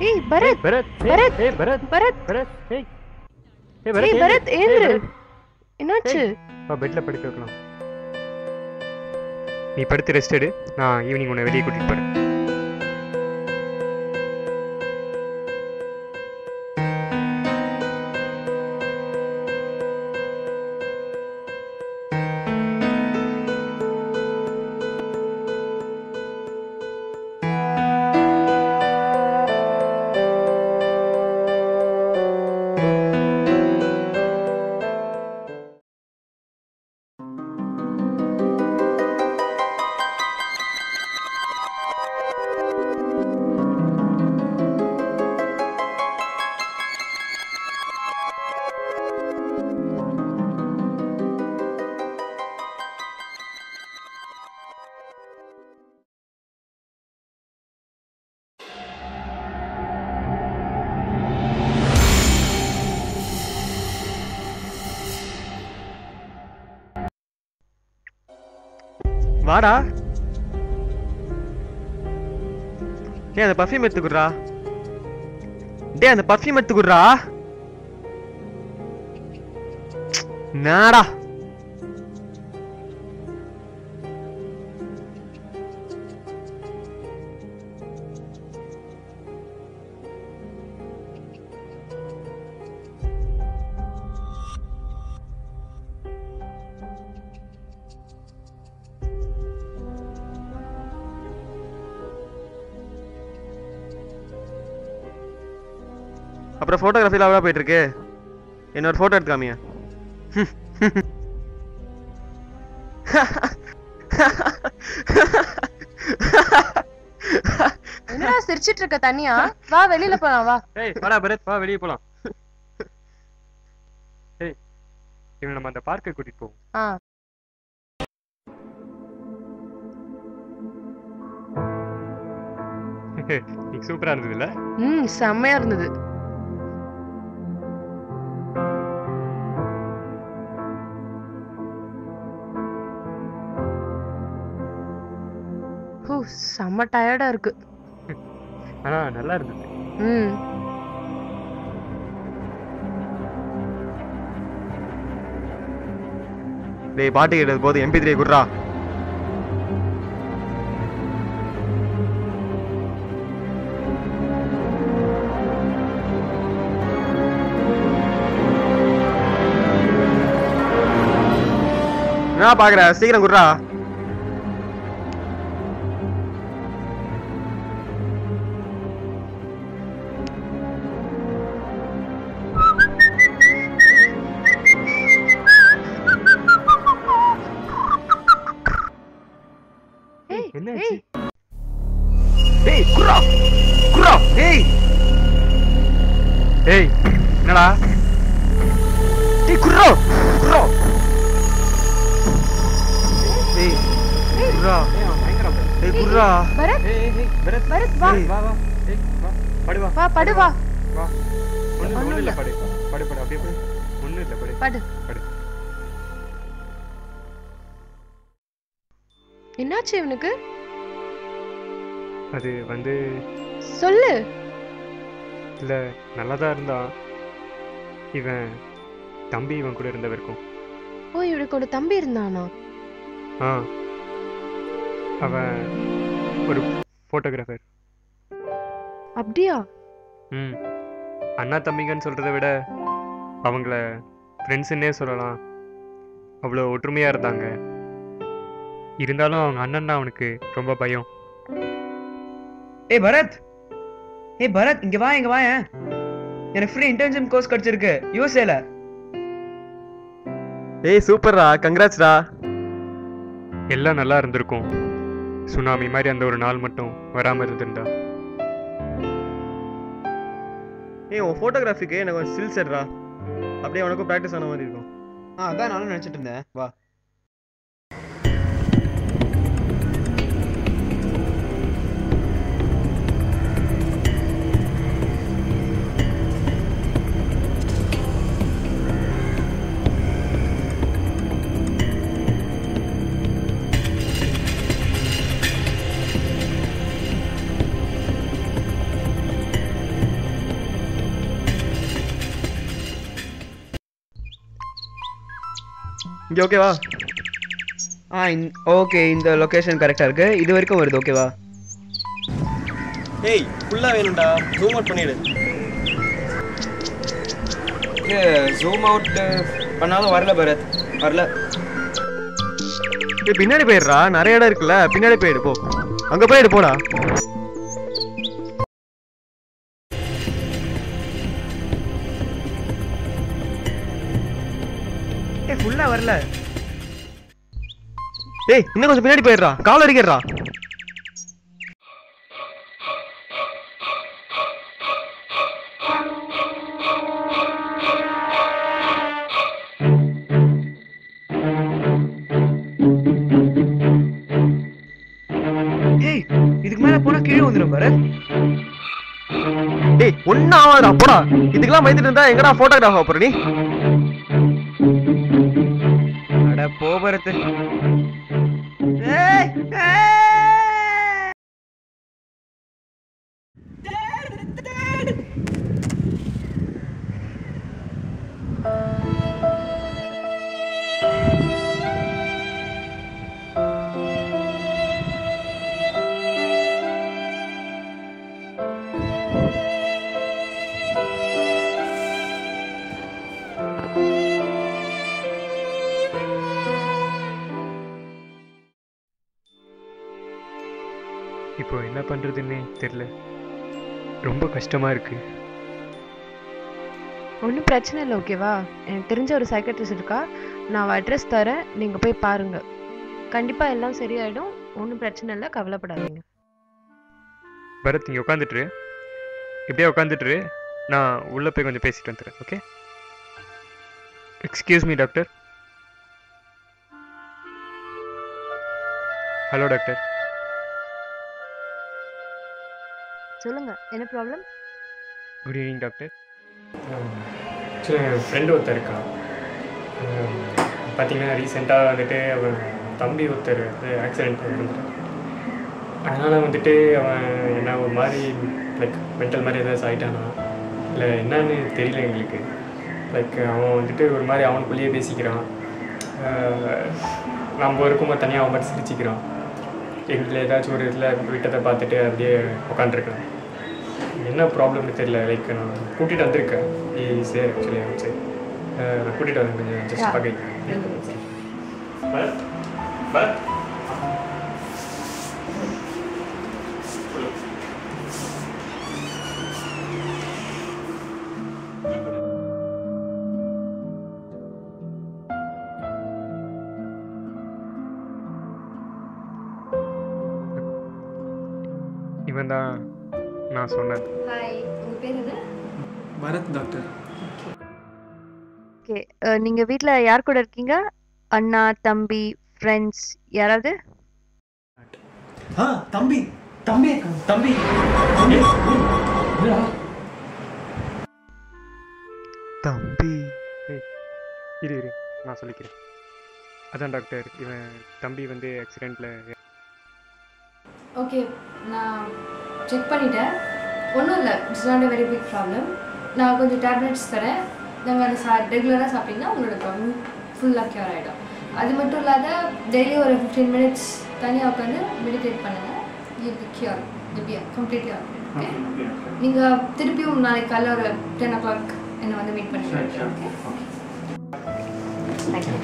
ஏய் பரத் பரத் பரத் ஏய் பரத் பரத் பரத் ஏய் ஏய் பரத் ஏந்திரு. என்னாச்சு? வா பெட்ல படுக்க வைக்கலாம். நீ படுத்து ரெஸ்ட் எடு. நான் ஈவினிங் உன்னை வெளியே கூட்டிட்டு போறேன். வாடா. டேய் அந்த பர்ஃப்யூம் எடுத்துக்குறா. டேய் அந்த பர்ஃப்யூம் எடுத்துக்குறா. நாடா. அப்புறம் ஃபோட்டோகிராஃபில அவ்வளோ போயிட்டு இருக்கு. என்னோட ஃபோட்டோ எடுத்து காமியா. என்னடா சிரிச்சிட்டு இருக்க தனியா? வா வெளியில போலாம் வா. ஏய் வாடா பரத் வா வெளியே போலாம். ஏய் இவனை நம்ம அந்த பார்க்கை கூட்டிட்டு போவோம். நீ சூப்பரா இருந்ததுல? செம்மையா இருந்தது. செம்ம டயர்டா இருக்கு. ஆனா நல்லா இருந்தது. டேய் பாட்டு கேட்டது போது MP3 குடுறா. என்ன பாக்குற? சீக்கிரம் குடுறா. என்னாச்சு? டேய் குர்ரா குர்ரா. ஏய் ஏய் என்னடா? டேய் குர்ரா குர்ரா. ஏய் குர்ரா. ஏய் குர்ரா. பரத் ஏய் பரத் பரத் வா வா வா. ஏய் வா படு வா. வா படு வா. வா. ஒண்ணு இல்ல படு. படு படு அப்படியே படு. ஒண்ணு இல்ல படு. படு படு. என்னாச்சு இவனுக்கு? அது வந்து சொல்லு. இல்ல நல்லாதான் இருந்தான். இவன் தம்பி இவன் கூட இருந்த வரைக்கும். ஓ இவனுக்கு ஒரு தம்பி இருந்தானா? அவன் ஒரு போட்டோகிராஃபர். அப்படியா? அண்ணா தம்பிங்கன்னு சொல்றதை விட அவங்கள ஃப்ரெண்ட்ஸுன்னே சொல்லலாம். அவ்வளோ ஒற்றுமையா இருந்தாங்க. இருந்தாலும் அவங்க அண்ணன்னா அவனுக்கு ரொம்ப பயம். ஏய் பரத், ஏய் பரத் இங்க வா இங்க வா. எனக்கு ஃப்ரீ இன்டர்ன்ஷிப் கோர்ஸ் கிடைச்சிருக்கு யூஎஸ்ஏல. ஏய் சூப்பர்ரா, கங்க்ராட்ஸ்டா. எல்லாம் நல்லா இருந்திருக்கும். சுனாமி மாதிரி அந்த ஒரு நாள் மட்டும் வராம இருந்திருந்தா. ஏய் உன் ஃபோட்டோகிராஃபிக்கு எனக்கு ஒரு ஸ்டில் செட்ரா. அப்படியே உனக்கும் ப்ராக்டிஸ் ஆன மாதிரி இருக்கும். அதான் நானும் நினைச்சிட்டு இருந்தேன். வா. இங்கே ஓகேவா? ஓகே, இந்த லொகேஷன் கரெக்டாக இருக்கு. இது வரைக்கும் வருது. ஓகேவா? ஏய் ஃபுல்லாக வேணும்டா, ஜூம் அவுட் பண்ணிவிடு. ஜூம் அவுட் பண்ணாலும் வரல பரத், வரல. பின்னாடி போயிடுறா, நிறைய இடம் இருக்குல்ல, பின்னாடி போயிடு போ. அங்கே போயிடு போடா. ஃபுல்லாக வரல. ஏய் இன்னும் கொஞ்சம் பின்னாடி போயிடுறா, கால் அடிக்கிறா. ஏய் இதுக்கு மேலே போனால் கீழே வந்துடும் பரத். ஏய் ஒன்றும் ஆகாதா போடா. இதுக்கெல்லாம் பயந்துட்டு இருந்தா எங்கடா ஃபோட்டோகிராஃப் ஆக போற நீ? அட போ பரத். இப்போ என்ன பண்ணுறதுன்னே தெரில, ரொம்ப கஷ்டமாக இருக்குது. ஒன்றும் பிரச்சனை இல்லை, ஓகேவா? எனக்கு தெரிஞ்ச ஒரு சைக்காட்ரிஸ்ட் இருக்கா, நான் அட்ரஸ் தரேன், நீங்கள் போய் பாருங்கள். கண்டிப்பாக எல்லாம் சரியாயிடும், ஒன்றும் பிரச்சனை இல்லை, கவலைப்படாதீங்க. பரத் இங்கே உட்காந்துட்டுரு, இப்படியே உட்காந்துட்டுரு, நான் உள்ளே போய் கொஞ்சம் பேசிட்டு வந்துடுறேன். Okay? Excuse me doctor. Hello doctor. சொல்லுங்க, என்ன ப்ராப்ளம்? Good evening doctor. ஆக்சுவலாக என் ஃப்ரெண்டு ஒருத்தர் இருக்கா. பார்த்தீங்கன்னா ரீசெண்டாக வந்துட்டு அவன் தம்பி ஒருத்தர் வந்து ஆக்சிடென்ட் இருந்துட்டான். அதனால் வந்துட்டு அவன் என்ன ஒரு மாதிரி லைக் மென்டல் மாதிரி ஏதாச்சும் ஆகிட்டானா இல்லை என்னன்னு தெரியல எங்களுக்கு. லைக் அவன் வந்துட்டு ஒரு மாதிரி அவனுக்குள்ளேயே பேசிக்கிறான், நம்ம இருக்கும்போது தனியாக அவன் மட்டும் சிரிச்சிக்கிறான். எங்களை ஏதாச்சும் ஒரு இதில் விட்டதை பார்த்துட்டு அப்படியே உட்காந்துருக்கலாம். என்ன ப்ராப்ளம்னு தெரியல. லைக் நான் கூட்டிகிட்டு வந்திருக்கேன். சரி ஆக்சுவலி சரி நான் கூட்டிகிட்டு வரேன், கொஞ்சம் ஜஸ்ட் பார்க்க. இவன் தான் நான் சொன்னது. ஹாய், உங்கள் பேர் என்ன? பரத் டாக்டர். ஓகே, நீங்கள் வீட்டில் யார் கூட இருக்கீங்க? அண்ணா, தம்பி, ஃப்ரெண்ட்ஸ் யாராவது? தம்பி தம்பி தம்பி தம்பி. இரு நான் சொல்லிக்கிறேன். அதான் டாக்டர், இவன் தம்பி வந்து ஆக்சிடெண்ட்டில். ஓகே, நான் செக் பண்ணிட்டேன், ஒன்றும் இல்லை, it's not a very big problem. நான் கொஞ்சம் டேப்லெட்ஸ் தரேன், நாங்கள் அதை ரெகுலராக சாப்பிட்டிங்கன்னா உங்களோட ப்ராப்ளம் ஃபுல்லாக க்யூர் ஆகிடும். அது மட்டும் இல்லாத டெய்லி ஒரு 15 minutes தனியாக உட்காந்து மெடிடேட் பண்ணுங்கள், you be cure, you be completely. Okay, நீங்கள் திருப்பியும் நாளைக்கு காலையில் ஒரு 10 o'clock என்னை வந்து மீட் பண்ணிக்கலாம். Okay, thank you.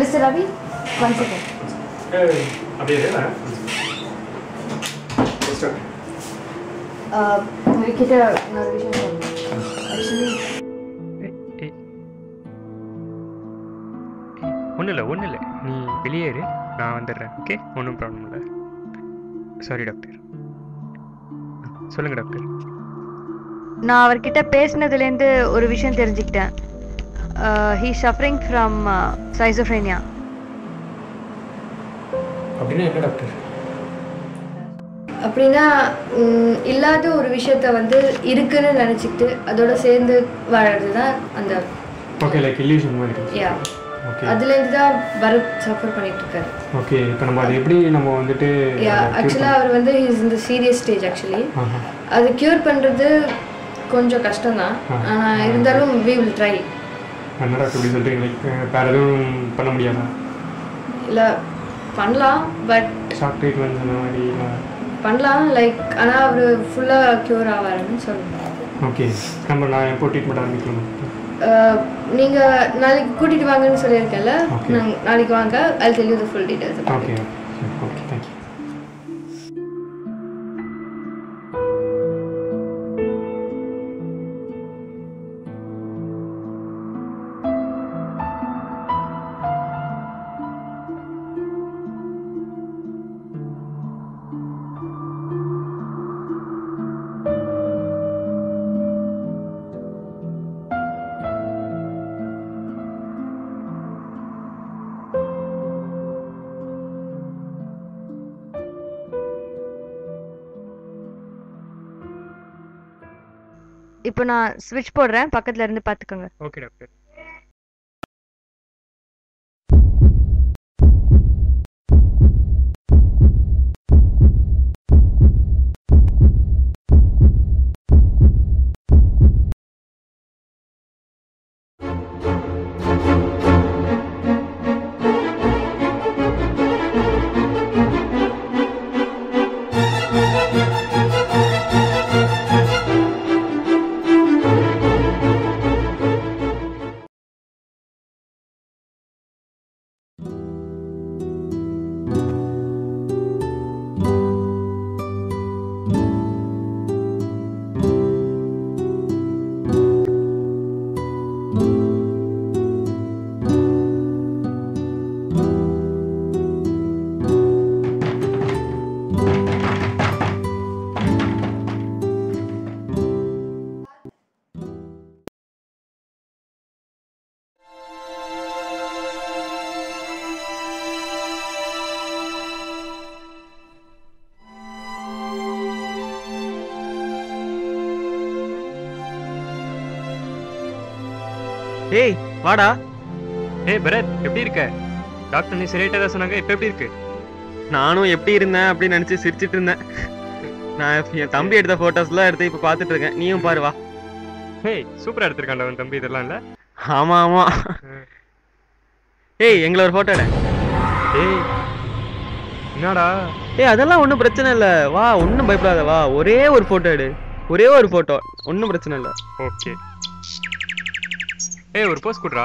Mister Ravi, one second. அப்படியே உங்ககிட்ட இன்னொரு விஷயம் சொல்லணும். ஆக்சுவலி ஒன்றும் இல்லை, நீ வெளியேறு, நான் வந்துடுறேன். ஓகே, ஒன்றும் ப்ராப்ளம் இல்லை. Sorry doctor. சொல்லுங்கள் டாக்டர். நான் அவர்கிட்ட பேசினதுலேருந்து ஒரு விஷயம் தெரிஞ்சுக்கிட்டேன். He suffering from schizophrenia. அப்படின்னா என்ன டாக்டர்? அப்படின்னா இல்லாத ஒரு விஷயத்த வந்து இருக்குன்னு நினச்சிக்கிட்டு அதோட சேர்ந்து வாழறது தான் அந்த. ஓகே, லைக் இல்யூஷன் மாதிரி. யா, ஓகே, அதுலேருந்து தான் பரத் சஃபர் பண்ணிட்டு இருக்காரு. ஓகே, இப்போ நம்ம அது எப்படி நம்ம வந்துட்டு. யா, ஆக்சுவலாக அவர் வந்து இஸ் இந்த சீரியஸ் ஸ்டேஜ். ஆக்சுவலி அது க்யூர் பண்ணுறது கொஞ்சம் கஷ்டம்தான். ஆனால் இருந்தாலும் we will try. என்னடா இப்படி சொல்கிறீங்க? லைக் வேறு எதுவும் பண்ண முடியாதா? இல்லை பண்ணலாம், பட் ஷார்ட் ட்ரீட்மெண்ட்ஸ் அந்த மாதிரி பண்ணலாம். லைக் ஆனால் அவர் ஃபுல்லாக க்யூர் ஆவாருன்னு சொல்லுங்கள். ஓகே, நம்ம நான் எப்போ ட்ரீட்மெண்ட் ஆரம்பிக்கணும்? நீங்கள் நாளைக்கு கூட்டிகிட்டு வாங்கன்னு சொல்லியிருக்கேன்ல, நாளைக்கு வாங்க. I'll tell you the full details. Okay okay, thank you. இப்போ நான் ஸ்விட்ச் போடுறேன், பக்கத்துல இருந்து பார்த்துக்கோங்க. Okay doctor. ஏய் வாடா. ஏய் பரத், எப்படி இருக்க? டாக்டர் நீ சரியாயிட்டா தான் சொன்னாங்க, இப்போ எப்படி இருக்கு? நானும் எப்படி இருந்தேன் அப்படின்னு நினச்சி சிரிச்சிட்டு இருந்தேன். நான் என் தம்பி எடுத்த ஃபோட்டோஸ்லாம் எடுத்து இப்போ பார்த்துட்டு இருக்கேன். நீயும் பாரு வா. ஏய் சூப்பராக எடுத்திருக்காண்டா உன் தம்பி, இதெல்லாம் இல்லை? ஆமாம் ஆமாம். ஏய் எங்களை ஒரு ஃபோட்டோ எடு. ஏய் என்னடா? ஏய் அதெல்லாம் ஒன்றும் பிரச்சனை இல்லை, வா ஒன்றும் பயப்படாத, வா ஒரே ஒரு ஃபோட்டோ எடு, ஒரே ஒரு ஃபோட்டோ, ஒன்றும் பிரச்சனை இல்லை. ஓகே. ஏய் ஒரு போஸ் கொடுறா.